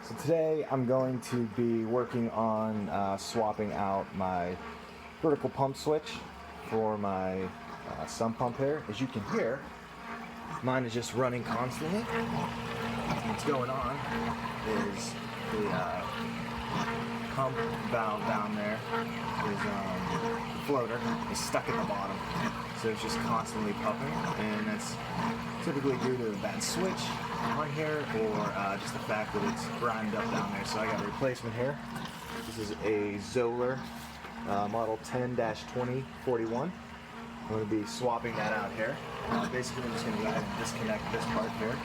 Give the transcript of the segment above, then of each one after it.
So today I'm going to be working on swapping out my vertical pump switch for my sump pump here. As you can hear, mine is just running constantly. What's going on is the pump valve down there is the floater is stuck at the bottom, so it's just constantly pumping, and that's typically due to a bad switch on here or just the fact that it's grimed up down there. So I got a replacement here. This is a Zoller model 10-2041. I'm going to be swapping that out here. Basically, I'm just going to go ahead and disconnect this part here,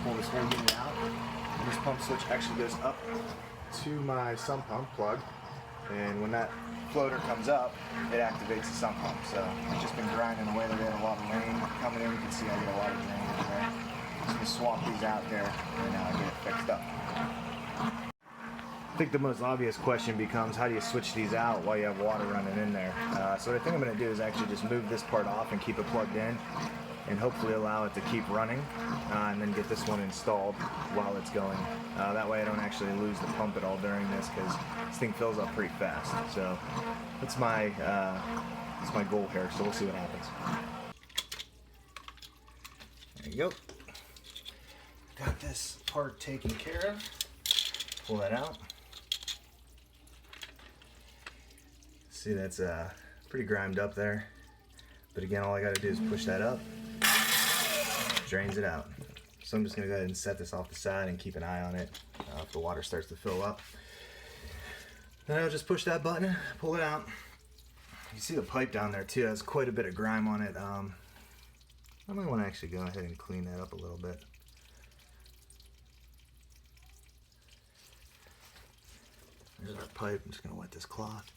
pull this whole unit out, and this pump switch actually goes up to my sump pump plug, and when that floater comes up, it activates the sump pump. So it's just been grinding away. We had a lot of rain coming in. You can see I get a lot of drainage there. Just going to swap these out there and get it fixed up. I think the most obvious question becomes, how do you switch these out while you have water running in there? So what I think I'm going to do is actually just move this part off and keep it plugged in, and hopefully allow it to keep running, and then get this one installed while it's going. That way I don't actually lose the pump at all during this, because this thing fills up pretty fast. So that's my goal here, so we'll see what happens. There you go. Got this part taken care of. Pull that out. See, that's pretty grimed up there. But again, all I got to do is push that up. Drains it out. So I'm just going to go ahead and set this off the side and keep an eye on it if the water starts to fill up. Then I'll just push that button, pull it out. You see the pipe down there too, has quite a bit of grime on it. I might want to actually go ahead and clean that up a little bit. There's our pipe. I'm just going to wet this cloth.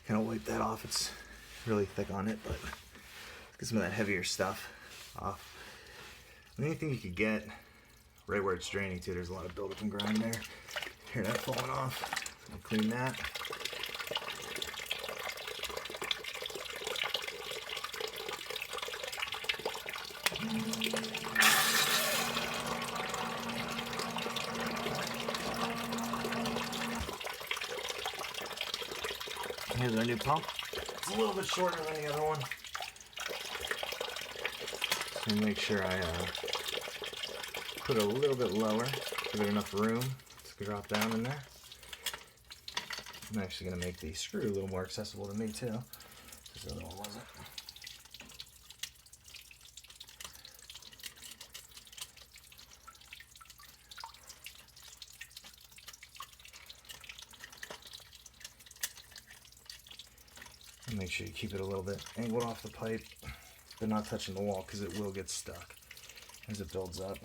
Kind of wipe that off. It's really thick on it, but get some of that heavier stuff off. Anything you could get right where it's draining to, there's a lot of buildup and grime there. Hear that falling off. I'll clean that. Here's our new pump. It's a little bit shorter than the other one. So make sure I put it a little bit lower, give it enough room to drop down in there. I'm actually going to make the screw a little more accessible to me too, because the other one wasn't. And make sure you keep it a little bit angled off the pipe, but not touching the wall, because it will get stuck as it builds up.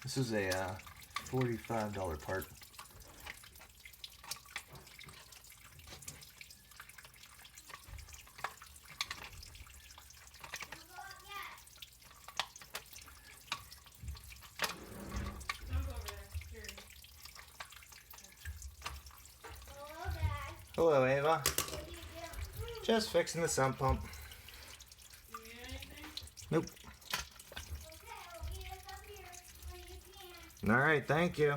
This is a $45 part. Hello, Ava. Just fixing the sump pump. Nope. All right, thank you.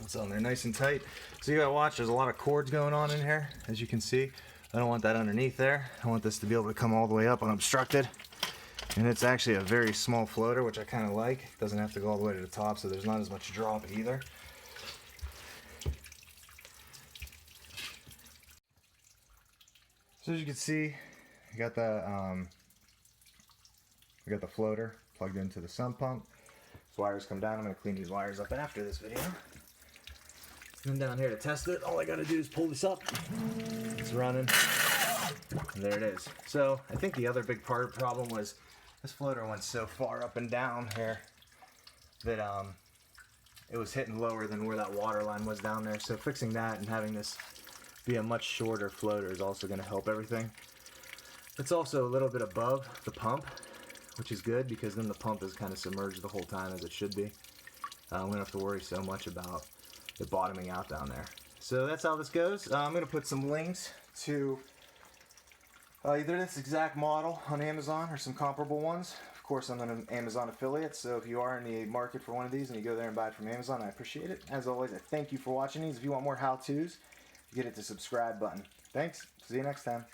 It's on there nice and tight. So you gotta watch, there's a lot of cords going on in here, as you can see. I don't want that underneath there. I want this to be able to come all the way up unobstructed. And it's actually a very small floater, which I kind of like. It doesn't have to go all the way to the top, so there's not as much drop either. So as you can see, we got the floater plugged into the sump pump. These wires come down. I'm going to clean these wires up after this video. And then down here to test it, all I got to do is pull this up. It's running. And there it is. So I think the other big problem was this floater went so far up and down here that it was hitting lower than where that water line was down there. So fixing that and having this be a much shorter floater is also going to help everything. It's also a little bit above the pump, which is good because then the pump is kind of submerged the whole time as it should be. We don't have to worry so much about it bottoming out down there. So that's how this goes. I'm going to put some links to either this exact model on Amazon or some comparable ones. Of course, I'm an Amazon affiliate, so if you are in the market for one of these and you go there and buy it from Amazon, I appreciate it. As always, I thank you for watching these. If you want more how-tos, you get it to subscribe button. Thanks. See you next time.